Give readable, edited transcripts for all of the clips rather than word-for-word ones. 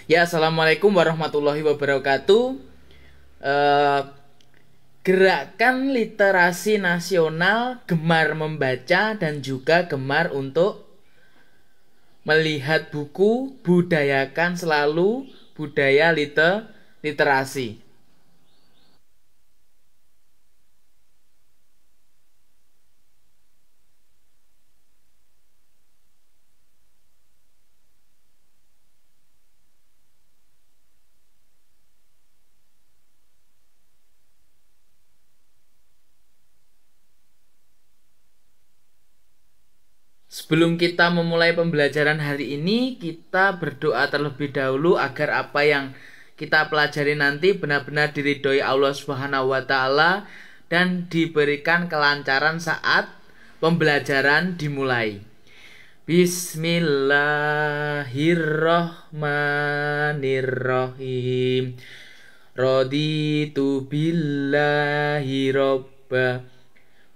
Ya, assalamualaikum warahmatullahi wabarakatuh. Eh, Gerakan literasi nasional gemar membaca dan juga gemar untuk melihat buku, budayakan selalu budaya literasi. Sebelum kita memulai pembelajaran hari ini, kita berdoa terlebih dahulu agar apa yang kita pelajari nanti benar-benar diridhoi Allah Subhanahu wa taala dan diberikan kelancaran saat pembelajaran dimulai. Bismillahirrohmanirrohim. Raditu billahi robba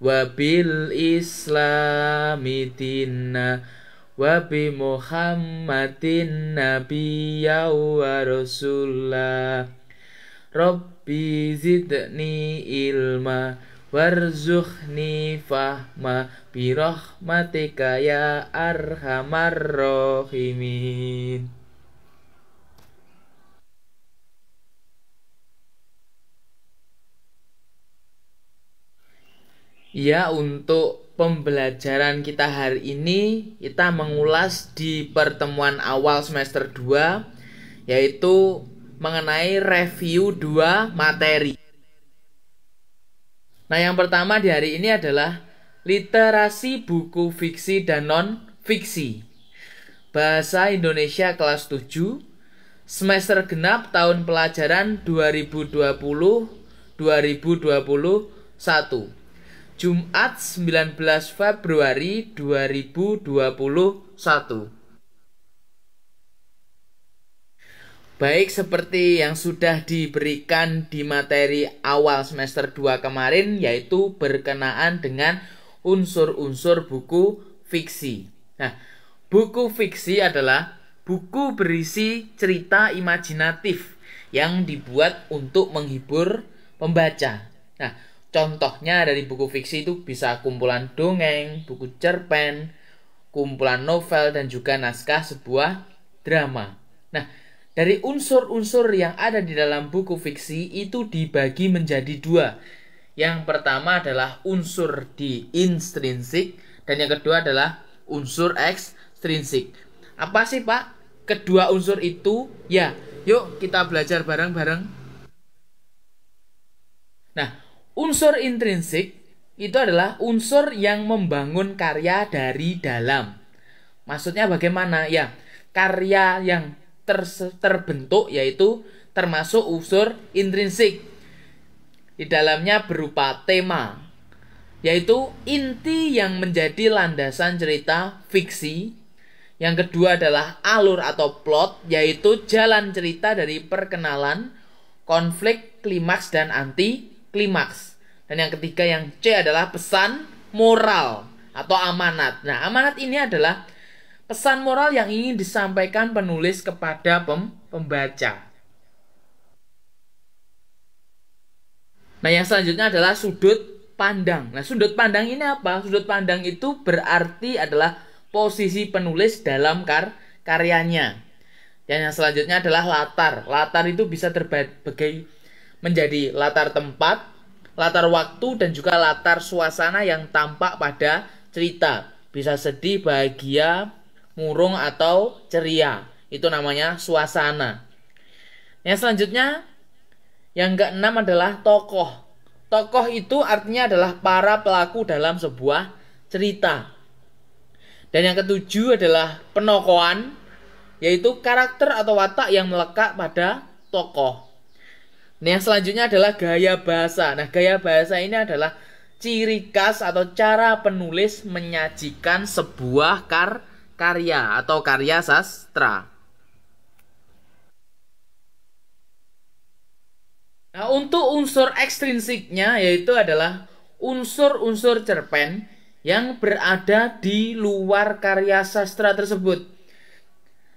wabil islami dinna wabi muhammadin nabiyya wa rasulah. Rabbi zidni ilma warzuqni fahma birahmatika ya arhamar rahimin. Ya, untuk pembelajaran kita hari ini kita mengulas di pertemuan awal semester 2 yaitu mengenai review 2 materi. Nah, yang pertama di hari ini adalah literasi buku fiksi dan non-fiksi. Bahasa Indonesia kelas 7, semester genap tahun pelajaran 2020-2021. Jumat 19 Februari 2021. Baik, seperti yang sudah diberikan di materi awal semester 2 kemarin, yaitu berkenaan dengan unsur-unsur buku fiksi. Nah, buku fiksi adalah buku berisi cerita imajinatif yang dibuat untuk menghibur pembaca. Nah, contohnya dari buku fiksi itu bisa kumpulan dongeng, buku cerpen, kumpulan novel, dan juga naskah sebuah drama. Nah, dari unsur-unsur yang ada di dalam buku fiksi itu dibagi menjadi dua. Yang pertama adalah unsur di intrinsik dan yang kedua adalah unsur ekstrinsik. Apa sih, Pak, kedua unsur itu? Ya, yuk kita belajar bareng-bareng. Nah, unsur intrinsik itu adalah unsur yang membangun karya dari dalam. Maksudnya bagaimana? Ya, karya yang terbentuk yaitu termasuk unsur intrinsik. Di dalamnya berupa tema, yaitu inti yang menjadi landasan cerita fiksi. Yang kedua adalah alur atau plot, yaitu jalan cerita dari perkenalan, konflik, klimaks, dan anti klimaks. Dan yang ketiga yang C adalah pesan moral atau amanat. Nah, amanat ini adalah pesan moral yang ingin disampaikan penulis kepada pembaca. Nah, yang selanjutnya adalah sudut pandang. Nah, sudut pandang ini apa? Sudut pandang itu berarti adalah posisi penulis dalam karyanya. Dan yang selanjutnya adalah latar. Latar itu bisa terbagi menjadi latar tempat, latar waktu, dan juga latar suasana yang tampak pada cerita. Bisa sedih, bahagia, murung, atau ceria. Itu namanya suasana. Yang selanjutnya, yang keenam adalah tokoh. Tokoh itu artinya adalah para pelaku dalam sebuah cerita. Dan yang ketujuh adalah penokohan, yaitu karakter atau watak yang melekat pada tokoh. Nah, yang selanjutnya adalah gaya bahasa. Nah, gaya bahasa ini adalah ciri khas atau cara penulis menyajikan sebuah karya atau karya sastra. Nah, untuk unsur ekstrinsiknya yaitu adalah unsur-unsur cerpen yang berada di luar karya sastra tersebut.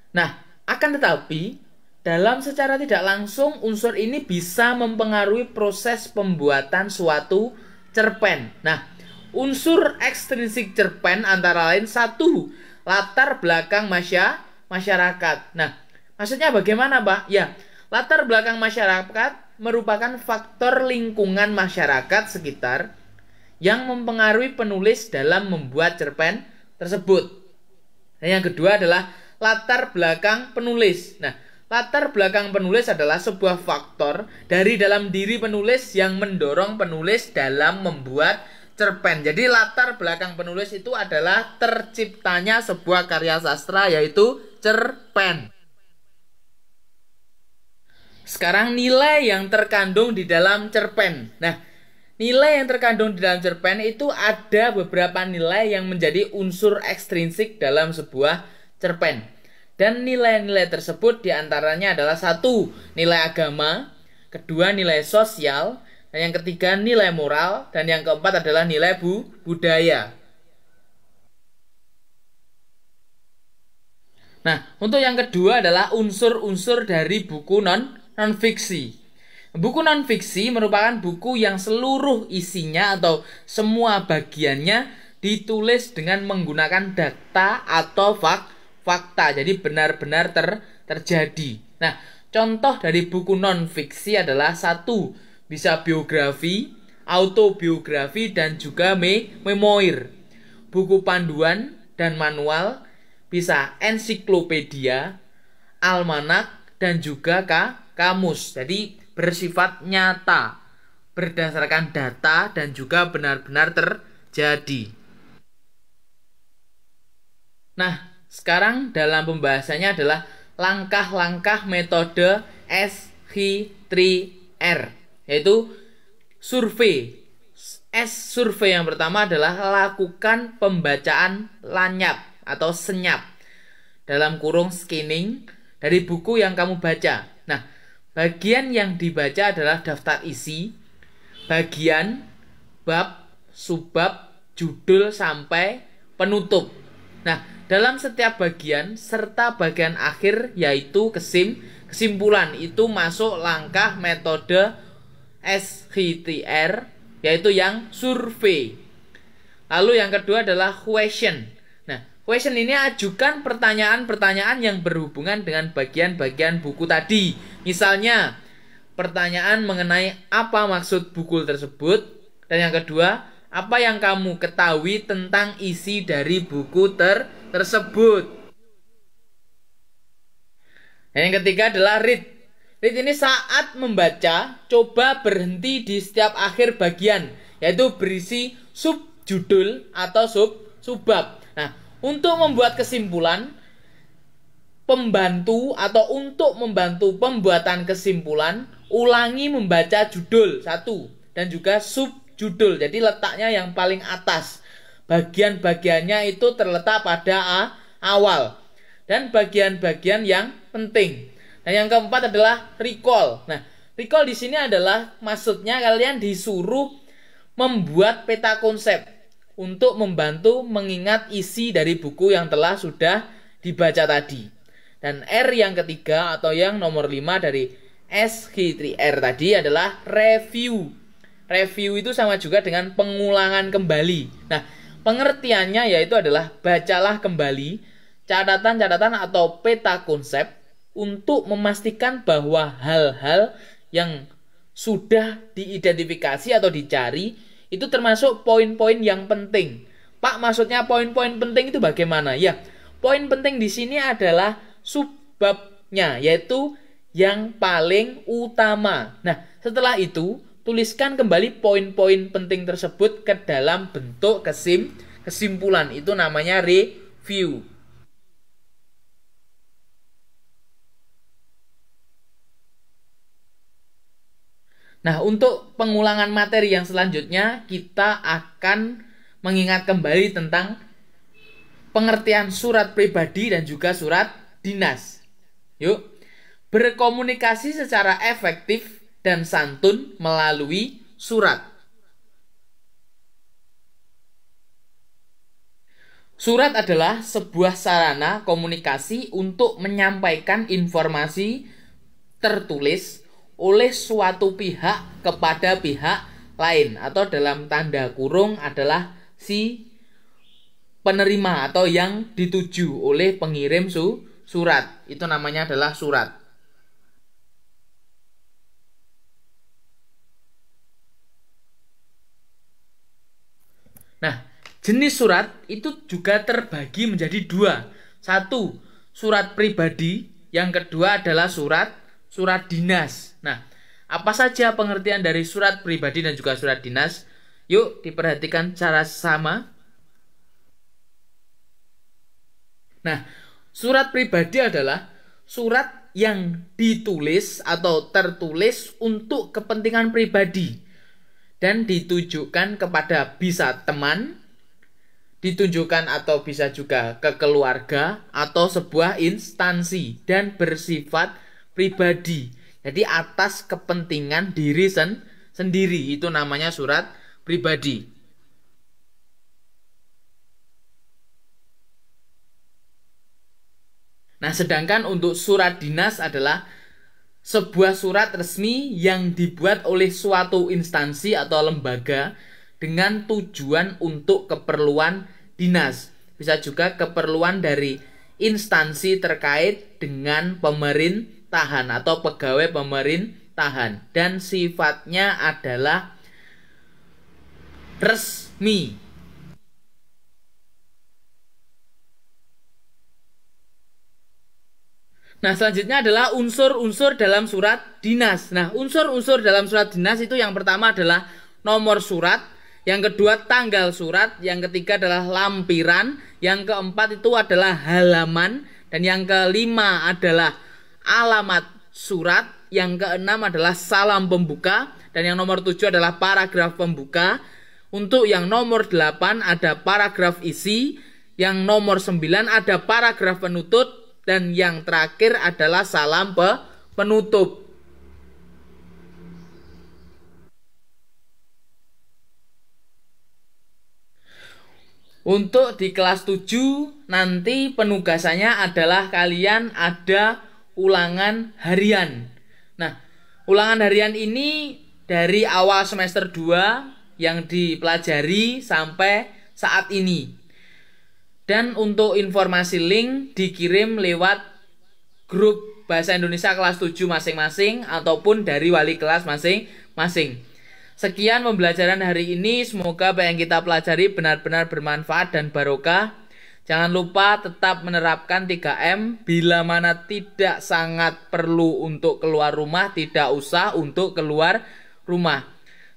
Nah, akan tetapi dalam secara tidak langsung unsur ini bisa mempengaruhi proses pembuatan suatu cerpen. Nah, unsur ekstrinsik cerpen antara lain satu, latar belakang masyarakat. Nah, maksudnya bagaimana, Pak? Ya, latar belakang masyarakat merupakan faktor lingkungan masyarakat sekitar yang mempengaruhi penulis dalam membuat cerpen tersebut. Dan yang kedua adalah latar belakang penulis. Nah, latar belakang penulis adalah sebuah faktor dari dalam diri penulis yang mendorong penulis dalam membuat cerpen. Jadi latar belakang penulis itu adalah terciptanya sebuah karya sastra, yaitu cerpen. Sekarang nilai yang terkandung di dalam cerpen. Nah, nilai yang terkandung di dalam cerpen itu ada beberapa nilai yang menjadi unsur ekstrinsik dalam sebuah cerpen. Dan nilai-nilai tersebut diantaranya adalah satu, nilai agama, kedua nilai sosial, dan yang ketiga nilai moral, dan yang keempat adalah nilai budaya. Nah, untuk yang kedua adalah unsur-unsur dari buku non-fiksi. Buku non-fiksi merupakan buku yang seluruh isinya atau semua bagiannya ditulis dengan menggunakan data atau fakta. Jadi benar-benar terjadi. Nah, contoh dari buku non-fiksi adalah satu, bisa biografi, autobiografi, dan juga memoir. Buku panduan dan manual, bisa ensiklopedia, almanak, dan juga kamus. Jadi bersifat nyata, berdasarkan data, dan juga benar-benar terjadi. Nah, sekarang dalam pembahasannya adalah langkah-langkah metode S3R, yaitu survei. Survei yang pertama adalah lakukan pembacaan lanyap atau senyap, dalam kurung scanning, dari buku yang kamu baca. Nah, bagian yang dibaca adalah daftar isi, bagian, bab, subbab, judul, sampai penutup. Nah, dalam setiap bagian serta bagian akhir yaitu kesimpulan itu masuk langkah metode S3R, yaitu yang survei. Lalu yang kedua adalah question. Nah, question ini ajukan pertanyaan-pertanyaan yang berhubungan dengan bagian-bagian buku tadi. Misalnya, pertanyaan mengenai apa maksud buku tersebut. Dan yang kedua, apa yang kamu ketahui tentang isi dari buku tersebut. Dan yang ketiga adalah read. Read ini saat membaca, coba berhenti di setiap akhir bagian, yaitu berisi subjudul atau subbab. Nah, untuk membuat kesimpulan, untuk membantu pembuatan kesimpulan, ulangi membaca judul satu dan juga subjudul. Jadi letaknya yang paling atas. Bagian-bagiannya itu terletak pada awal. Dan bagian-bagian yang penting. Dan yang keempat adalah recall. Nah, recall di sini adalah maksudnya kalian disuruh membuat peta konsep untuk membantu mengingat isi dari buku yang sudah dibaca tadi. Dan R yang ketiga atau yang nomor 5 dari S3R tadi adalah review. Review itu sama juga dengan pengulangan kembali. Nah, pengertiannya yaitu adalah bacalah kembali catatan-catatan atau peta konsep untuk memastikan bahwa hal-hal yang sudah diidentifikasi atau dicari itu termasuk poin-poin yang penting. Pak, maksudnya poin-poin penting itu bagaimana? Ya, poin penting di sini adalah subbabnya, yaitu yang paling utama. Nah, setelah itu tuliskan kembali poin-poin penting tersebut ke dalam bentuk kesimpulan. Itu namanya review. Nah, untuk pengulangan materi yang selanjutnya, kita akan mengingat kembali tentang pengertian surat pribadi dan juga surat dinas. Yuk, berkomunikasi secara efektif dan santun melalui surat. Surat adalah sebuah sarana komunikasi untuk menyampaikan informasi tertulis oleh suatu pihak kepada pihak lain, atau dalam tanda kurung adalah si penerima atau yang dituju oleh pengirim surat. Itu namanya adalah surat. Nah, jenis surat itu juga terbagi menjadi dua. Satu, surat pribadi. Yang kedua adalah surat dinas. Nah, apa saja pengertian dari surat pribadi dan juga surat dinas? Yuk diperhatikan secara sama. Nah, surat pribadi adalah surat yang ditulis atau tertulis untuk kepentingan pribadi dan ditujukan kepada bisa teman, ditunjukkan atau bisa juga ke keluarga atau sebuah instansi dan bersifat pribadi. Jadi atas kepentingan diri sendiri, itu namanya surat pribadi. Nah, sedangkan untuk surat dinas adalah sebuah surat resmi yang dibuat oleh suatu instansi atau lembaga dengan tujuan untuk keperluan dinas. Bisa juga keperluan dari instansi terkait dengan pemerintahan atau pegawai pemerintahan. Dan sifatnya adalah resmi. Nah, selanjutnya adalah unsur-unsur dalam surat dinas. Nah, unsur-unsur dalam surat dinas itu yang pertama adalah nomor surat, yang kedua tanggal surat, yang ketiga adalah lampiran, yang keempat itu adalah halaman, dan yang kelima adalah alamat surat, yang keenam adalah salam pembuka, dan yang nomor 7 adalah paragraf pembuka. Untuk yang nomor 8 ada paragraf isi, yang nomor 9 ada paragraf penutup, dan yang terakhir adalah salam penutup. Untuk di kelas 7 nanti penugasannya adalah kalian ada ulangan harian. Nah, ulangan harian ini dari awal semester 2 yang dipelajari sampai saat ini. Dan untuk informasi link dikirim lewat grup Bahasa Indonesia kelas 7 masing-masing ataupun dari wali kelas masing-masing. Sekian pembelajaran hari ini, semoga apa yang kita pelajari benar-benar bermanfaat dan barokah. Jangan lupa tetap menerapkan 3M, bila mana tidak sangat perlu untuk keluar rumah, tidak usah untuk keluar rumah.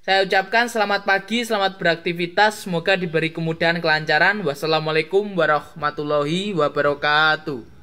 Saya ucapkan selamat pagi, selamat beraktivitas, semoga diberi kemudahan kelancaran. Wassalamualaikum warahmatullahi wabarakatuh.